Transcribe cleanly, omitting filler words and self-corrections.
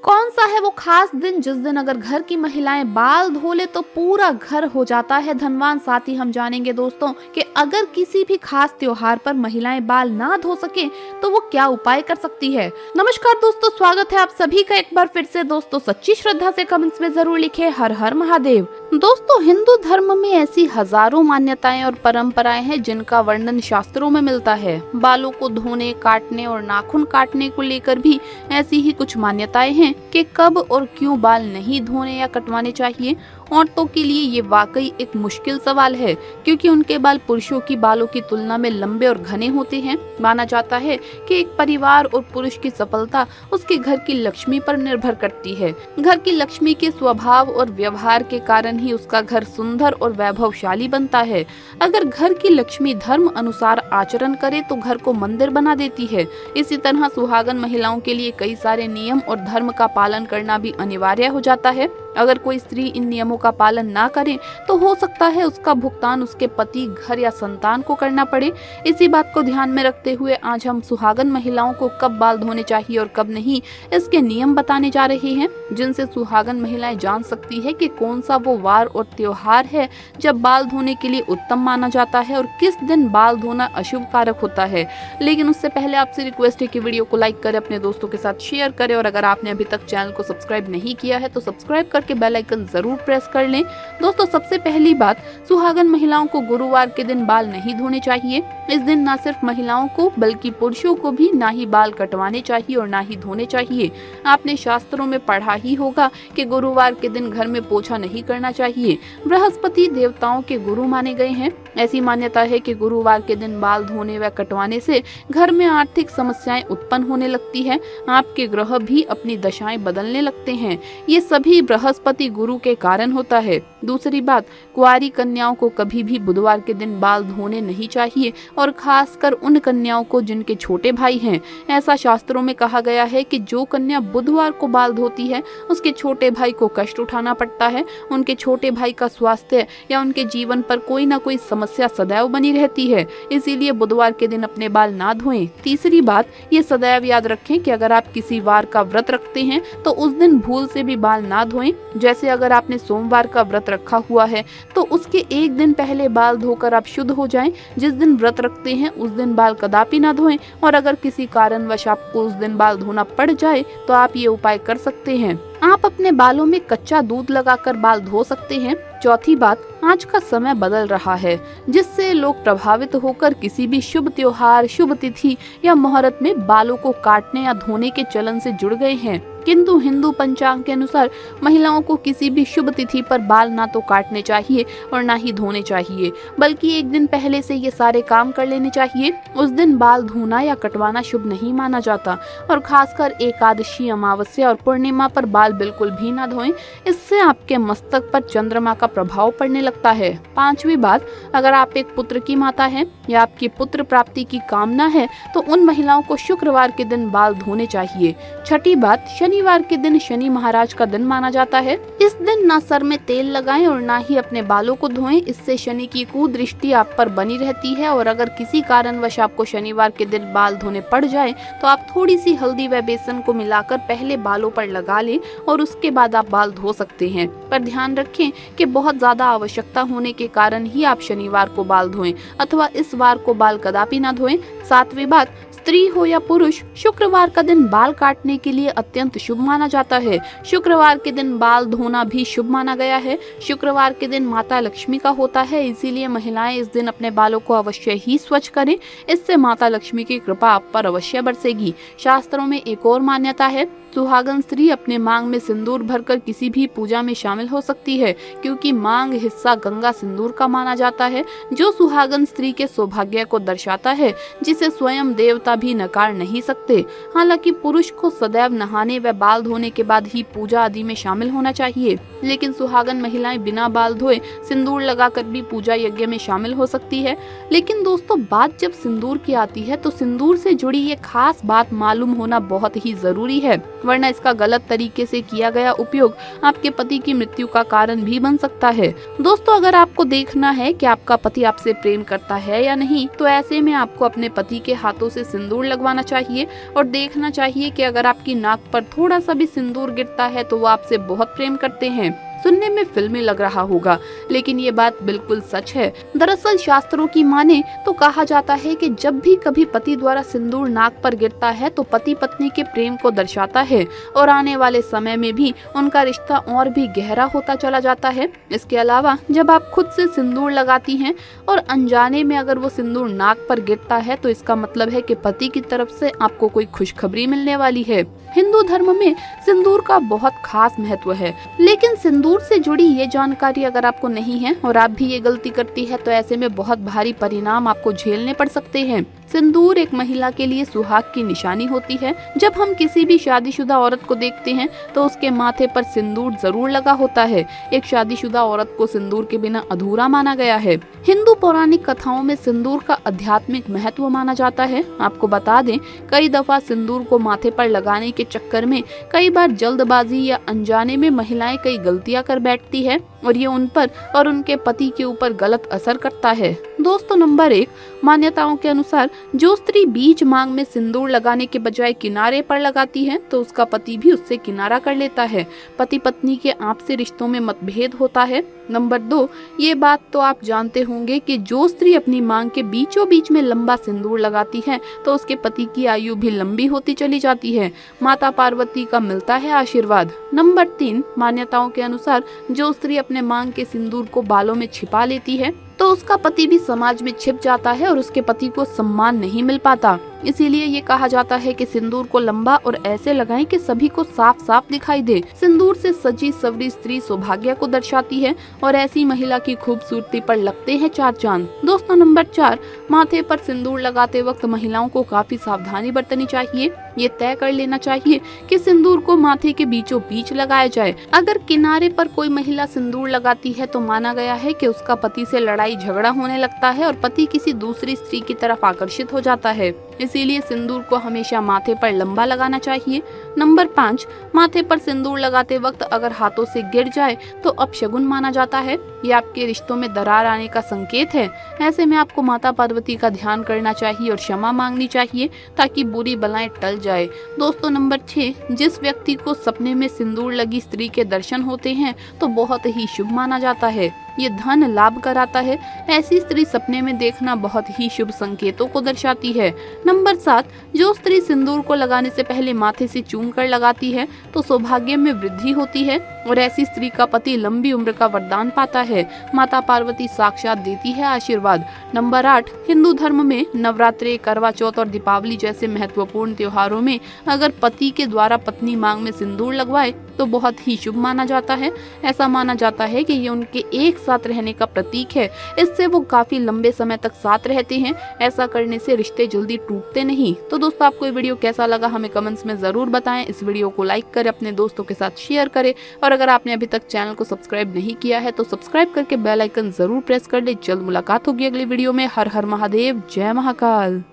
कौन सा है वो खास दिन जिस दिन अगर घर की महिलाएं बाल धो ले तो पूरा घर हो जाता है धनवान। साथ ही हम जानेंगे दोस्तों कि अगर किसी भी खास त्योहार पर महिलाएं बाल ना धो सके तो वो क्या उपाय कर सकती है। नमस्कार दोस्तों, स्वागत है आप सभी का एक बार फिर से। दोस्तों सच्ची श्रद्धा से कमेंट्स में जरूर लिखे हर हर महादेव। दोस्तों हिंदू धर्म में ऐसी हजारों मान्यताएं और परंपराएं हैं जिनका वर्णन शास्त्रों में मिलता है। बालों को धोने, काटने और नाखून काटने को लेकर भी ऐसी ही कुछ मान्यताएं हैं कि कब और क्यों बाल नहीं धोने या कटवाने चाहिए। औरतों के लिए ये वाकई एक मुश्किल सवाल है क्योंकि उनके बाल पुरुषों की बालों की तुलना में लंबे और घने होते हैं। माना जाता है कि एक परिवार और पुरुष की सफलता उसके घर की लक्ष्मी पर निर्भर करती है। घर की लक्ष्मी के स्वभाव और व्यवहार के कारण ही उसका घर सुंदर और वैभवशाली बनता है। अगर घर की लक्ष्मी धर्म अनुसार आचरण करे तो घर को मंदिर बना देती है। इसी तरह सुहागन महिलाओं के लिए कई सारे नियम और धर्म का पालन करना भी अनिवार्य हो जाता है। अगर कोई स्त्री इन नियमों का पालन ना करे तो हो सकता है उसका भुगतान उसके पति, घर या संतान को करना पड़े। इसी बात को ध्यान में रखते हुए आज हम सुहागन महिलाओं को कब बाल धोने चाहिए और कब नहीं, इसके नियम बताने जा रहे हैं जिनसे सुहागन महिलाएं जान सकती है कि कौन सा वो वार और त्योहार है जब बाल धोने के लिए उत्तम माना जाता है और किस दिन बाल धोना अशुभ कारक होता है। लेकिन उससे पहले आपसे रिक्वेस्ट है कि वीडियो को लाइक करें, अपने दोस्तों के साथ शेयर करें और अगर आपने अभी तक चैनल को सब्सक्राइब नहीं किया है तो सब्सक्राइब के बेल आइकन जरूर प्रेस कर लें। दोस्तों सबसे पहली बात, सुहागन महिलाओं को गुरुवार के दिन बाल नहीं धोने चाहिए। इस दिन ना सिर्फ महिलाओं को बल्कि पुरुषों को भी ना ही बाल कटवाने चाहिए और ना ही धोने चाहिए। आपने शास्त्रों में पढ़ा ही होगा कि गुरुवार के दिन घर में पोछा नहीं करना चाहिए। बृहस्पति देवताओं के गुरु माने गए हैं। ऐसी मान्यता है कि गुरुवार के दिन बाल धोने व कटवाने से घर में आर्थिक समस्याएं उत्पन्न होने लगती है। आपके ग्रह भी अपनी दशाएं बदलने लगते हैं। ये सभी बृहस्पति गुरु के कारण होता है। दूसरी बात, कुंवारी कन्याओं को कभी भी बुधवार के दिन बाल धोने नहीं चाहिए और खासकर उन कन्याओं को जिनके छोटे भाई हैं। ऐसा शास्त्रों में कहा गया है कि जो कन्या बुधवार को बाल धोती है उसके छोटे भाई को कष्ट उठाना पड़ता है। उनके छोटे भाई का स्वास्थ्य या उनके जीवन पर कोई ना कोई समस्या सदैव बनी रहती है। इसीलिए बुधवार के दिन अपने बाल ना धोएं। तीसरी बात, ये सदैव याद रखें कि अगर आप किसी वार का व्रत रखते हैं तो उस दिन भूल से भी बाल ना धोएं। जैसे अगर आपने सोमवार का व्रत रखा हुआ है तो उसके एक दिन पहले बाल धोकर आप शुद्ध हो जाएं। जिस दिन व्रत रखते हैं उस दिन बाल कदापि ना धोएं और अगर किसी कारणवश आपको उस दिन बाल धोना पड़ जाए तो आप ये उपाय कर सकते हैं। आप अपने बालों में कच्चा दूध लगाकर बाल धो सकते हैं। चौथी बात, आज का समय बदल रहा है जिससे लोग प्रभावित होकर किसी भी शुभ त्योहार, शुभ तिथि या मुहूर्त में बालों को काटने या धोने के चलन से जुड़ गए हैं। किंतु हिंदू पंचांग के अनुसार महिलाओं को किसी भी शुभ तिथि पर बाल ना तो काटने चाहिए और ना ही धोने चाहिए, बल्कि एक दिन पहले से ये सारे काम कर लेने चाहिए। उस दिन बाल धोना या कटवाना शुभ नहीं माना जाता और खासकर एकादशी, अमावस्या और पूर्णिमा पर बाल बिल्कुल भी ना धोएं। इससे आपके मस्तक पर चंद्रमा का प्रभाव पड़ने लगता है। पांचवी बात, अगर आप एक पुत्र की माता हैं या आपकी पुत्र प्राप्ति की कामना है तो उन महिलाओं को शुक्रवार के दिन बाल धोने चाहिए। छठी बात, शनिवार के दिन शनि महाराज का दिन माना जाता है। इस दिन ना सर में तेल लगाएं और ना ही अपने बालों को धोएं। इससे शनि की कुदृष्टि आप पर बनी रहती है और अगर किसी कारणवश आपको शनिवार के दिन बाल धोने पड़ जाए तो आप थोड़ी सी हल्दी व बेसन को मिलाकर पहले बालों पर लगा लें और उसके बाद आप बाल धो सकते हैं। पर ध्यान रखें कि बहुत ज्यादा आवश्यकता होने के कारण ही आप शनिवार को बाल धोएं अथवा इस वार को बाल कदापि ना धोएं। सातवीं बात, स्त्री हो या पुरुष, शुक्रवार का दिन बाल काटने के लिए अत्यंत शुभ माना जाता है। शुक्रवार के दिन बाल धोना भी शुभ माना गया है। शुक्रवार के दिन माता लक्ष्मी का होता है, इसीलिए महिलाएं इस दिन अपने बालों को अवश्य ही स्वच्छ करें। इससे माता लक्ष्मी की कृपा आप पर अवश्य बरसेगी। शास्त्रों में एक और मान्यता है, सुहागन स्त्री अपने मांग में सिंदूर भरकर किसी भी पूजा में शामिल हो सकती है क्योंकि मांग हिस्सा गंगा सिंदूर का माना जाता है जो सुहागन स्त्री के सौभाग्य को दर्शाता है, जिसे स्वयं देवता भी नकार नहीं सकते। हालांकि पुरुष को सदैव नहाने व बाल धोने के बाद ही पूजा आदि में शामिल होना चाहिए। लेकिन सुहागन महिलाएं बिना बाल धोए सिंदूर लगाकर भी पूजा यज्ञ में शामिल हो सकती है। लेकिन दोस्तों, बात जब सिंदूर की आती है तो सिंदूर से जुड़ी ये खास बात मालूम होना बहुत ही जरूरी है, वरना इसका गलत तरीके से किया गया उपयोग आपके पति की मृत्यु का कारण भी बन सकता है। दोस्तों, अगर आपको देखना है कि आपका पति आपसे प्रेम करता है या नहीं, तो ऐसे में आपको अपने पति के हाथों से सिंदूर लगवाना चाहिए और देखना चाहिए कि अगर आपकी नाक पर थोड़ा सा भी सिंदूर गिरता है तो वो आपसे बहुत प्रेम करते हैं। सुनने में फिल्मी लग रहा होगा, लेकिन ये बात बिल्कुल सच है। दरअसल शास्त्रों की माने तो कहा जाता है कि जब भी कभी पति द्वारा सिंदूर नाक पर गिरता है तो पति पत्नी के प्रेम को दर्शाता है और आने वाले समय में भी उनका रिश्ता और भी गहरा होता चला जाता है। इसके अलावा जब आप खुद से सिंदूर लगाती हैं और अनजाने में अगर वो सिंदूर नाक पर गिरता है तो इसका मतलब है कि पति की तरफ से आपको कोई खुशखबरी मिलने वाली है। हिंदू धर्म में सिंदूर का बहुत खास महत्व है, लेकिन सिंदूर से जुड़ी ये जानकारी अगर आपको नहीं है और आप भी ये गलती करती है तो ऐसे में बहुत भारी परिणाम आपको झेलने पड़ सकते हैं। सिंदूर एक महिला के लिए सुहाग की निशानी होती है। जब हम किसी भी शादीशुदा औरत को देखते हैं तो उसके माथे पर सिंदूर जरूर लगा होता है। एक शादीशुदा औरत को सिंदूर के बिना अधूरा माना गया है। हिंदू पौराणिक कथाओं में सिंदूर का आध्यात्मिक महत्व माना जाता है। आपको बता दें, कई दफा सिंदूर को माथे पर लगाने के चक्कर में कई बार जल्दबाजी या अनजाने में महिलाएं कई गलतियां कर बैठती है और ये उन पर और उनके पति के ऊपर गलत असर करता है। दोस्तों, नंबर 1, मान्यताओं के अनुसार जो स्त्री बीच मांग में सिंदूर लगाने के बजाय किनारे पर लगाती है तो उसका पति भी उससे किनारा कर लेता है। पति पत्नी के आपसी रिश्तों में मतभेद होता है। नंबर 2, ये बात तो आप जानते होंगे कि जो स्त्री अपनी मांग के बीचों बीच में लंबा सिंदूर लगाती है तो उसके पति की आयु भी लंबी होती चली जाती है। माता पार्वती का मिलता है आशीर्वाद। नंबर 3, मान्यताओं के अनुसार जो स्त्री अपने मांग के सिंदूर को बालों में छिपा लेती है तो उसका पति भी समाज में छिप जाता है और उसके पति को सम्मान नहीं मिल पाता। इसीलिए ये कहा जाता है कि सिंदूर को लंबा और ऐसे लगाएं कि सभी को साफ साफ दिखाई दे। सिंदूर से सजी सवरी स्त्री सौभाग्य को दर्शाती है और ऐसी महिला की खूबसूरती पर लगते हैं 4 चांद। दोस्तों, नंबर 4, माथे पर सिंदूर लगाते वक्त महिलाओं को काफी सावधानी बरतनी चाहिए। ये तय कर लेना चाहिए कि सिंदूर को माथे के बीचों बीच लगाया जाए। अगर किनारे पर कोई महिला सिंदूर लगाती है तो माना गया है कि उसका पति से लड़ाई झगड़ा होने लगता है और पति किसी दूसरी स्त्री की तरफ आकर्षित हो जाता है। इसीलिए सिंदूर को हमेशा माथे पर लंबा लगाना चाहिए। नंबर 5, माथे पर सिंदूर लगाते वक्त अगर हाथों से गिर जाए तो अपशगुन माना जाता है। ये आपके रिश्तों में दरार आने का संकेत है। ऐसे में आपको माता पार्वती का ध्यान करना चाहिए और क्षमा मांगनी चाहिए ताकि बुरी बलाएं टल जाए। दोस्तों, नंबर 6, जिस व्यक्ति को सपने में सिंदूर लगी स्त्री के दर्शन होते हैं तो बहुत ही शुभ माना जाता है। ये धन लाभ कराता है। ऐसी स्त्री सपने में देखना बहुत ही शुभ संकेतों को दर्शाती है। नंबर 7, जो स्त्री सिंदूर को लगाने से पहले माथे से चूम कर लगाती है तो सौभाग्य में वृद्धि होती है और ऐसी स्त्री का पति लंबी उम्र का वरदान पाता है। माता पार्वती साक्षात देती है आशीर्वाद। नंबर 8, हिंदू धर्म में नवरात्रि, करवा चौथ और दीपावली जैसे महत्वपूर्ण त्योहारों में अगर पति के द्वारा पत्नी मांग में सिंदूर लगवाए तो बहुत ही शुभ माना जाता है। ऐसा माना जाता है कि ये उनके एक साथ रहने का प्रतीक है। इससे वो काफी लंबे समय तक साथ रहते हैं। ऐसा करने से रिश्ते जल्दी टूटते नहीं। तो दोस्तों, आपको ये वीडियो कैसा लगा हमें कमेंट्स में जरूर बताएं। इस वीडियो को लाइक करें, अपने दोस्तों के साथ शेयर करें और अगर आपने अभी तक चैनल को सब्सक्राइब नहीं किया है तो सब्सक्राइब करके बेल आइकन जरूर प्रेस कर ले। जल्द मुलाकात होगी अगली वीडियो में। हर हर महादेव, जय महाकाल।